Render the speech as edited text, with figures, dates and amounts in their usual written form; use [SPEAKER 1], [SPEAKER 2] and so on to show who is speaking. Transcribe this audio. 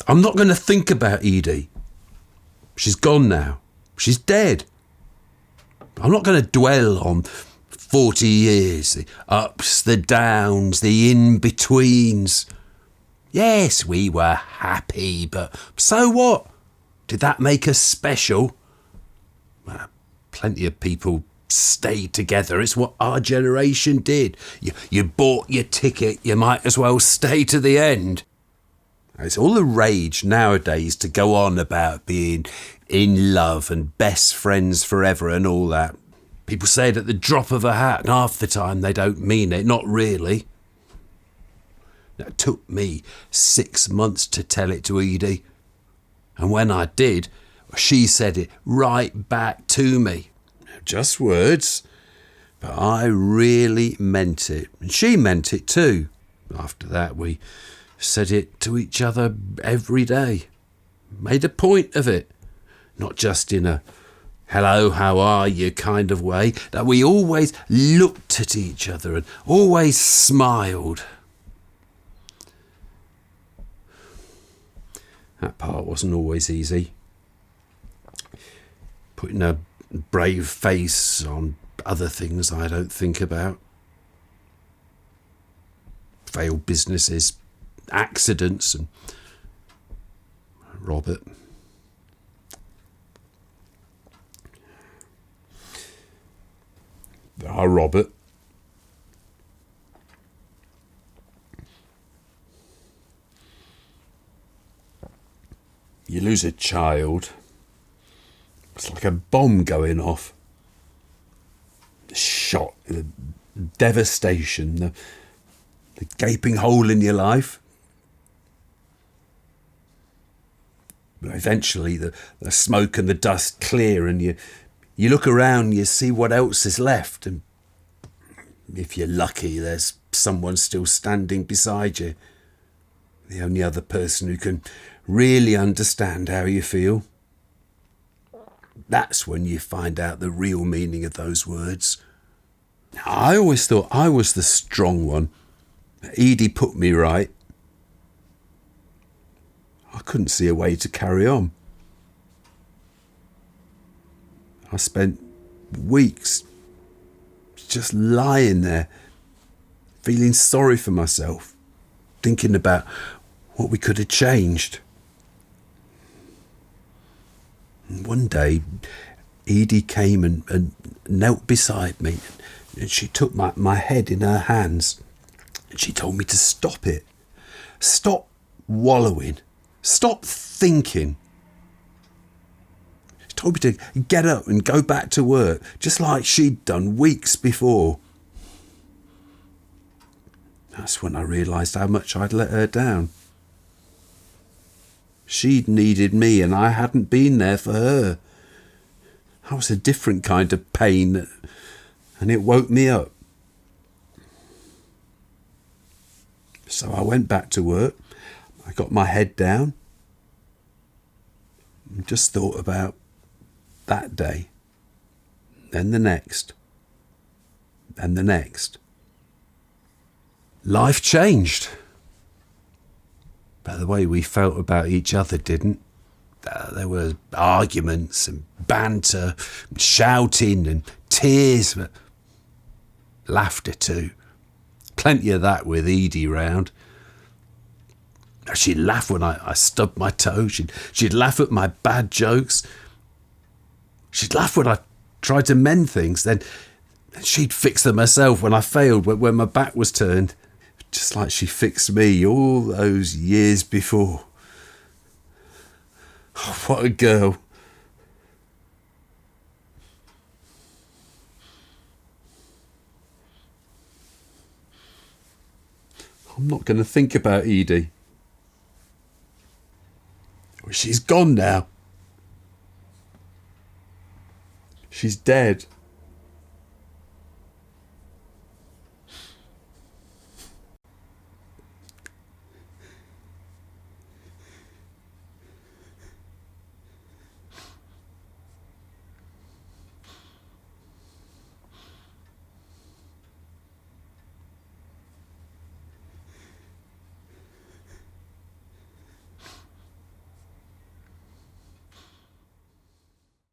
[SPEAKER 1] I'm not going to think about Edie. She's gone now. She's dead. I'm not going to dwell on 40 years, the ups, the downs, the in-betweens. Yes, we were happy, but so what? Did that make us special? Well, plenty of people stayed together. It's what our generation did. You bought your ticket, you might as well stay to the end. It's all the rage nowadays to go on about being in love and best friends forever and all that. People say it at the drop of a hat, and half the time they don't mean it, not really. It took me 6 months to tell it to Edie. And when I did, she said it right back to me. Just words, but I really meant it. And she meant it too. After that, we said it to each other every day. Made a point of it. Not just in a hello, how are you kind of way. That we always looked at each other and always smiled. That part wasn't always easy. Putting a brave face on other things I don't think about. Failed businesses, accidents, and Robert. Robert. You lose a child, it's like a bomb going off. The shock, the devastation, the gaping hole in your life. But eventually the smoke and the dust clear, and you look around, you see what else is left, and if you're lucky, there's someone still standing beside you. The only other person who can really understand how you feel. That's when you find out the real meaning of those words. I always thought I was the strong one. Edie put me right. I couldn't see a way to carry on. I spent weeks just lying there, feeling sorry for myself, thinking about what we could have changed. And one day, Edie came and knelt beside me, and she took my head in her hands, and she told me to stop it. Stop wallowing. Stop thinking. She told me to get up and go back to work, just like she'd done weeks before. That's when I realised how much I'd let her down. She'd needed me and I hadn't been there for her. I was a different kind of pain, and it woke me up. So I went back to work. I got my head down and just thought about that day, then the next, and the next. Life changed. But the way we felt about each other didn't. There were arguments and banter, and shouting and tears, but laughter too. Plenty of that with Edie round. She'd laugh when I stubbed my toe. She'd laugh at my bad jokes. She'd laugh when I tried to mend things. Then she'd fix them herself when I failed, when my back was turned. Just like she fixed me all those years before. Oh, what a girl. I'm not going to think about Edie. She's gone now. She's dead.